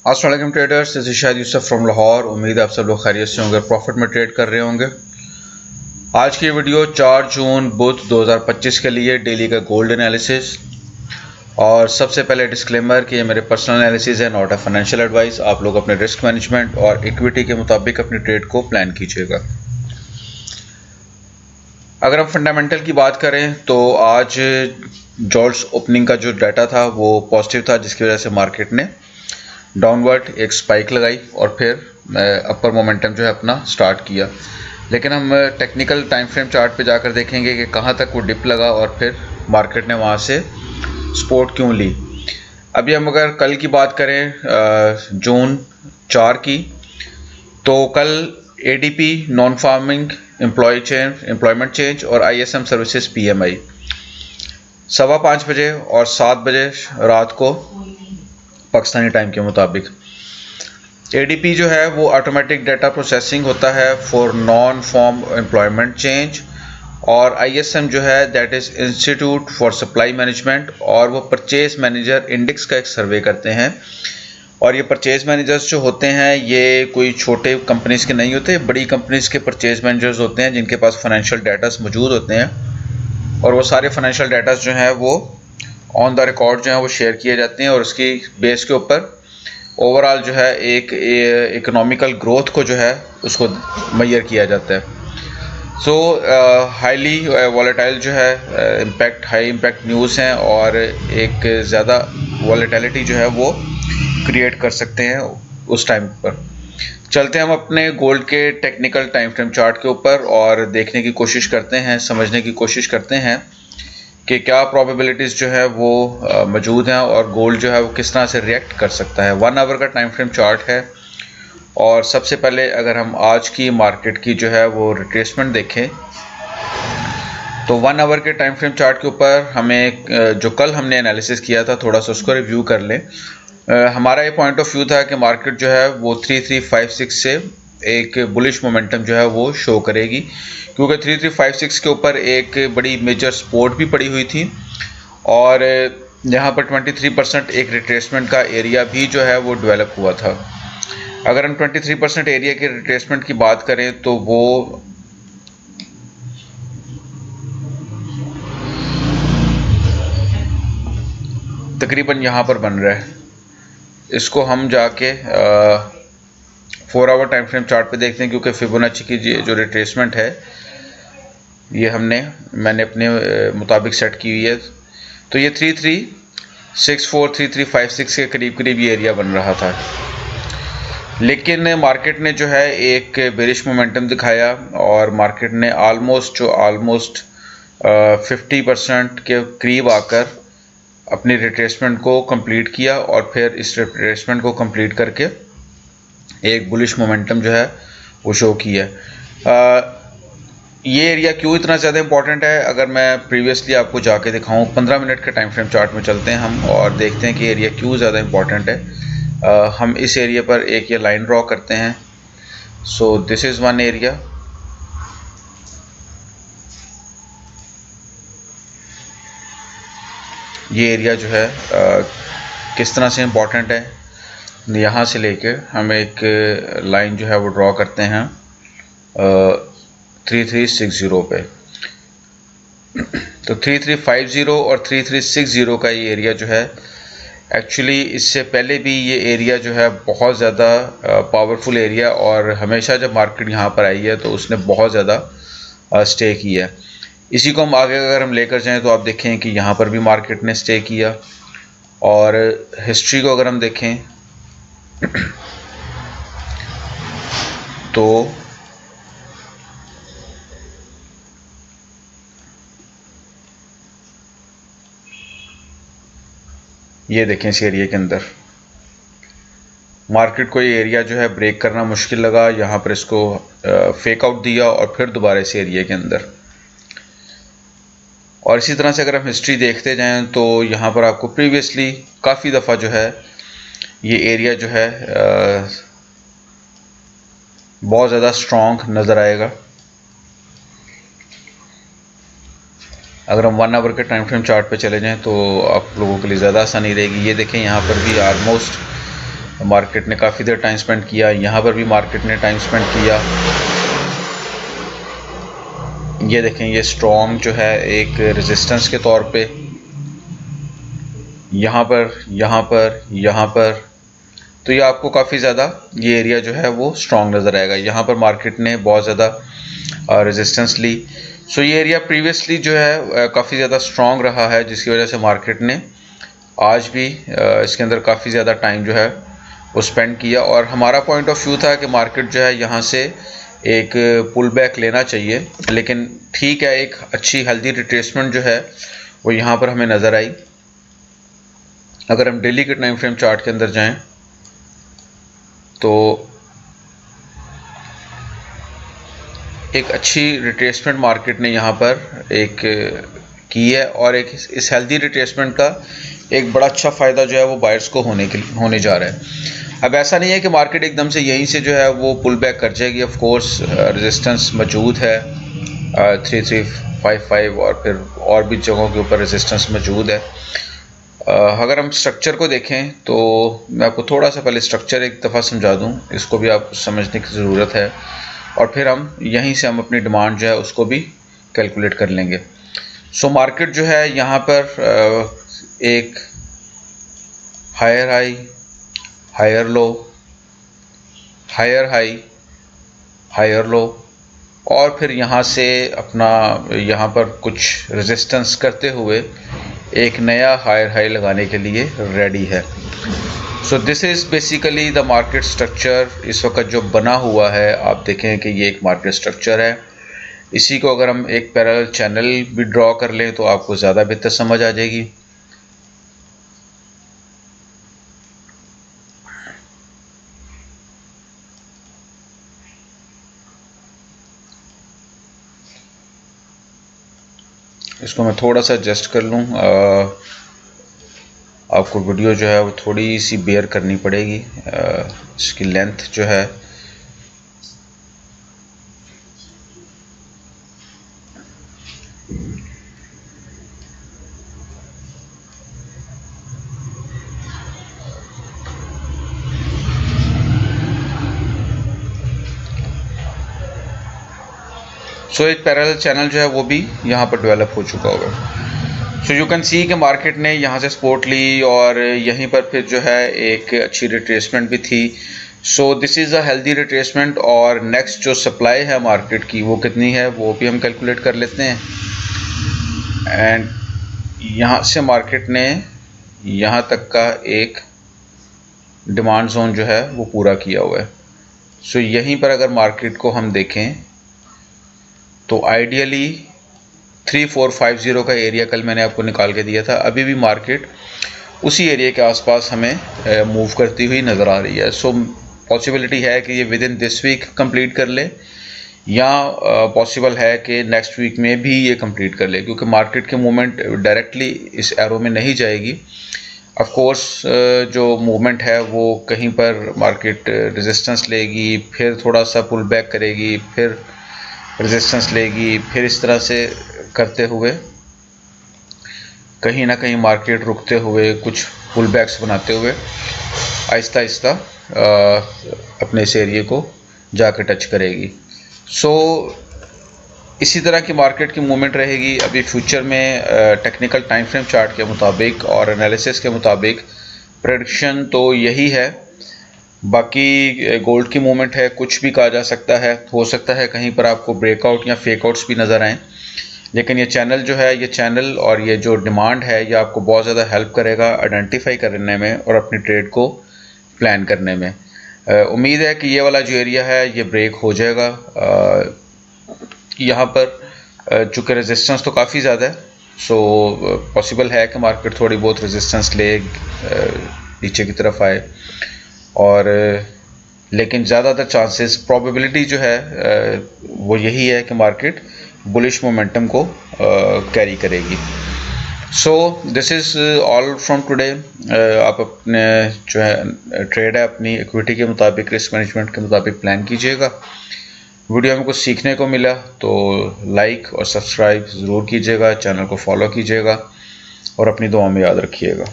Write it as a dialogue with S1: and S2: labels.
S1: अस्सलाम वालेकुम traders, this is Shahid Yusuf from Lahore. उम्मीद है आप सब लोग खैरियत से होंगे, प्रॉफिट में ट्रेड कर रहे होंगे। आज की वीडियो 4 जून बुध 2025 के लिए डेली का गोल्ड एनालिसिस। और सबसे पहले डिस्क्लेमर कि ये मेरे पर्सनल एनालिसिस है, नॉट अ फाइनेंशियल एडवाइस। आप लोग अपने रिस्क मैनेजमेंट और इक्विटी के मुताबिक अपनी ट्रेड को प्लान कीजिएगा। अगर हम फंडामेंटल की बात करें तो आज जॉल्ट्स ओपनिंग का जो डाटा था वो पॉजिटिव था, जिसकी वजह से मार्केट ने डाउनवर्ड एक स्पाइक लगाई और फिर अपर मोमेंटम जो है अपना स्टार्ट किया। लेकिन हम टेक्निकल टाइम फ्रेम चार्ट पे जाकर देखेंगे कि कहाँ तक वो डिप लगा और फिर मार्केट ने वहाँ से सपोर्ट क्यों ली। अभी हम अगर कल की बात करें जून 4 की, तो कल ADP non farming employment change और आईएसएम सर्विसेज पीएमआई 5:15 बजे और 7 बजे रात को पाकिस्तानी टाइम के मुताबिक। एडीपी जो है वो ऑटोमेटिक डाटा प्रोसेसिंग होता है for non farm employment change, और आईएसएम जो है that is institute for supply management, और वो परचेज मैनेजर इंडेक्स का एक सर्वे करते हैं। और ये परचेज मैनेजर्स जो होते हैं ये कोई छोटे कंपनीज़ के नहीं होते, बड़ी कंपनीज़ के परचेज मैनेजर्स होते हैं जिनके पास फाइनेंशियल डाटास मौजूद होते हैं, और वो सारे फाइनेंशियल डाटास जो हैं वो ऑन द रिकॉर्ड जो है वो शेयर किए जाते हैं, और उसकी बेस के ऊपर ओवरऑल जो है एक इकोनॉमिकल ग्रोथ को जो है उसको मेजर किया जाता है। सो हाईली वॉलेटाइल जो है हाई इम्पैक्ट न्यूज़ हैं, और एक ज़्यादा वॉलेटिलिटी जो है वो क्रिएट कर सकते हैं उस टाइम पर। चलते हैं हम अपने गोल्ड के टेक्निकल टाइम फ्रेम चार्ट के ऊपर और देखने की कोशिश करते हैं, समझने की कोशिश करते हैं कि क्या प्रोबेबिलिटीज़ जो है वो मौजूद हैं और गोल्ड जो है वो किस तरह से रिएक्ट कर सकता है। 1 आवर का टाइम फ्रेम चार्ट है, और सबसे पहले अगर हम आज की मार्केट की जो है वो रिट्रेसमेंट देखें तो 1 आवर के टाइम फ्रेम चार्ट के ऊपर हमें जो कल हमने एनालिसिस किया था थोड़ा सा उसको रिव्यू कर लें। हमारा ये पॉइंट ऑफ व्यू था कि मार्केट जो है वो 3356 से एक बुलिश मोमेंटम जो है वो शो करेगी, क्योंकि 3356 के ऊपर एक बड़ी मेजर सपोर्ट भी पड़ी हुई थी, और यहाँ पर 23% एक रिट्रेसमेंट का एरिया भी जो है वो डेवलप हुआ था। अगर हम 23% एरिया के रिट्रेसमेंट की बात करें तो वो तकरीबन यहाँ पर बन रहा है। इसको हम जाके 4 आवर टाइम फ्रेम चार्ट पे देखते हैं, क्योंकि फिबोनाची की जो रिट्रेसमेंट है ये मैंने अपने मुताबिक सेट की हुई है। तो ये 3364 3356 के करीब करीब ये एरिया बन रहा था, लेकिन मार्केट ने जो है एक बेरिश मोमेंटम दिखाया और मार्केट ने ऑलमोस्ट 50% के करीब आकर अपनी रिट्रेसमेंट को कंप्लीट किया, और फिर इस रिट्रेसमेंट को कंप्लीट करके एक बुलिश मोमेंटम जो है वो शो किया। ये एरिया क्यों इतना ज़्यादा इंपॉर्टेंट है, अगर मैं प्रीवियसली आपको जाके दिखाऊं 15 मिनट के टाइम फ्रेम चार्ट में चलते हैं हम और देखते हैं कि एरिया क्यों ज़्यादा इंपॉर्टेंट है। हम इस एरिया पर एक ये लाइन ड्रॉ करते हैं। So this is one area, ये एरिया जो है किस तरह से इम्पॉर्टेंट है, यहाँ से लेके हम एक लाइन जो है वो ड्रॉ करते हैं 3360 पे। तो 3350 और 3360 का ये एरिया जो है, एक्चुअली इससे पहले भी ये एरिया जो है बहुत ज़्यादा पावरफुल एरिया, और हमेशा जब मार्केट यहाँ पर आई है तो उसने बहुत ज़्यादा स्टे किया है। इसी को हम आगे अगर हम लेकर जाएं तो आप देखें कि यहाँ पर भी मार्केट ने स्टे किया, और हिस्ट्री को अगर हम देखें तो ये देखें इस एरिया के अंदर मार्केट को ये एरिया जो है ब्रेक करना मुश्किल लगा, यहाँ पर इसको फेक आउट दिया और फिर दोबारा इस एरिया के अंदर। और इसी तरह से अगर हम हिस्ट्री देखते जाएं तो यहाँ पर आपको प्रीवियसली काफ़ी दफ़ा जो है ये एरिया जो है बहुत ज़्यादा स्ट्रॉन्ग नज़र आएगा। अगर हम 1 आवर के टाइम फ्रेम चार्ट पे चले जाएं तो आप लोगों के लिए ज़्यादा आसानी रहेगी। ये देखें यहाँ पर भी ऑलमोस्ट मार्केट ने काफ़ी देर टाइम स्पेंड किया, यहाँ पर भी मार्केट ने टाइम स्पेंड किया। ये देखें, ये स्ट्रॉन्ग जो है एक रेजिस्टेंस के तौर पे यहाँ पर, तो ये आपको काफ़ी ज़्यादा ये एरिया जो है वो स्ट्रॉन्ग नज़र आएगा। यहाँ पर मार्केट ने बहुत ज़्यादा रेजिस्टेंस ली। सो ये एरिया प्रीवियसली जो है काफ़ी ज़्यादा स्ट्रॉन्ग रहा है, जिसकी वजह से मार्केट ने आज भी इसके अंदर काफ़ी ज़्यादा टाइम जो है वो स्पेंड किया। और हमारा पॉइंट ऑफ व्यू था कि मार्केट जो है यहाँ से एक पुल बैक लेना चाहिए, लेकिन ठीक है, एक अच्छी हेल्दी रिट्रेसमेंट जो है वो यहाँ पर हमें नज़र आई। अगर हम डेली के टाइम फ्रेम चार्ट के अंदर जाएं तो एक अच्छी रिट्रेसमेंट मार्केट ने यहाँ पर एक की है, और एक इस हेल्दी रिट्रेसमेंट का एक बड़ा अच्छा फ़ायदा जो है वो बायर्स को होने जा रहा है। अब ऐसा नहीं है कि मार्केट एकदम से यहीं से जो है वो पुल बैक कर जाएगी। ऑफ कोर्स रेजिस्टेंस मौजूद है 3355 और फिर और भी जगहों के ऊपर रेजिस्टेंस मौजूद है। अगर हम स्ट्रक्चर को देखें तो मैं आपको थोड़ा सा पहले स्ट्रक्चर एक दफ़ा समझा दूं, इसको भी आपको समझने की ज़रूरत है, और फिर हम यहीं से हम अपनी डिमांड जो है उसको भी कैलकुलेट कर लेंगे। सो मार्केट जो है यहाँ पर एक higher high, higher low, higher high, higher low, और फिर यहाँ से अपना यहाँ पर कुछ रेजिस्टेंस करते हुए एक नया हायर हाई लगाने के लिए रेडी है। So this is basically the market structure इस वक्त जो बना हुआ है। आप देखें कि ये एक मार्केट स्ट्रक्चर है। इसी को अगर हम एक पैरेलल चैनल भी ड्रॉ कर लें तो आपको ज़्यादा बेहतर समझ आ जाएगी। इसको मैं थोड़ा सा एडजस्ट कर लूँ, आपको वीडियो जो है वो थोड़ी सी बेयर करनी पड़ेगी, इसकी लेंथ जो है एक पैरेलल चैनल जो है वो भी यहाँ पर डेवलप हो चुका होगा। सो यू कैन सी कि मार्केट ने यहाँ से सपोर्ट ली और यहीं पर फिर जो है एक अच्छी रिट्रेसमेंट भी थी। So this is a healthy retracement, और नेक्स्ट जो सप्लाई है मार्केट की वो कितनी है वो भी हम कैलकुलेट कर लेते हैं। एंड यहाँ से मार्केट ने यहाँ तक का एक डिमांड जोन जो है वो पूरा किया हुआ है। सो यहीं पर अगर मार्केट को हम देखें तो आइडियली 3450 का एरिया कल मैंने आपको निकाल के दिया था, अभी भी मार्केट उसी एरिया के आसपास हमें मूव करती हुई नज़र आ रही है। सो पॉसिबिलिटी है कि ये within this week complete कर ले, या पॉसिबल है कि नेक्स्ट वीक में भी ये कंप्लीट कर ले, क्योंकि मार्केट के मूवमेंट डायरेक्टली इस एरो में नहीं जाएगी। ऑफ कोर्स जो मूवमेंट है वो कहीं पर मार्केट रेजिस्टेंस लेगी, फिर थोड़ा सा पुल बैक करेगी, फिर रेजिस्टेंस लेगी, फिर इस तरह से करते हुए कहीं ना कहीं मार्केट रुकते हुए कुछ पुल बैक्स बनाते हुए आहिस्ता आहिस्ता अपने इस एरिया को जाकर टच करेगी। सो इसी तरह की मार्केट की मूवमेंट रहेगी अभी फ्यूचर में। टेक्निकल टाइम फ्रेम चार्ट के मुताबिक और एनालिसिस के मुताबिक प्रेडिक्शन तो यही है। बाकी गोल्ड की मूवमेंट है, कुछ भी कहा जा सकता है, हो सकता है कहीं पर आपको ब्रेकआउट या फेकआउट्स भी नज़र आएँ, लेकिन ये चैनल जो है, ये चैनल और ये जो डिमांड है, ये आपको बहुत ज़्यादा हेल्प करेगा आइडेंटिफाई करने में और अपनी ट्रेड को प्लान करने में। उम्मीद है कि ये वाला जो एरिया है ये ब्रेक हो जाएगा। यहाँ पर चूँकि रेजिस्टेंस तो काफ़ी ज़्यादा है, सो पॉसिबल है कि मार्केट थोड़ी बहुत रेजिस्टेंस ले नीचे की तरफ आए, और लेकिन ज़्यादातर चांसेस प्रोबेबिलिटी जो है वो यही है कि मार्केट बुलिश मोमेंटम को कैरी करेगी। So this is all from today. आप अपने जो है ट्रेड है अपनी इक्विटी के मुताबिक, रिस्क मैनेजमेंट के मुताबिक प्लान कीजिएगा। वीडियो में कुछ सीखने को मिला तो लाइक और सब्सक्राइब ज़रूर कीजिएगा, चैनल को फॉलो कीजिएगा और अपनी दुआ में याद रखिएगा।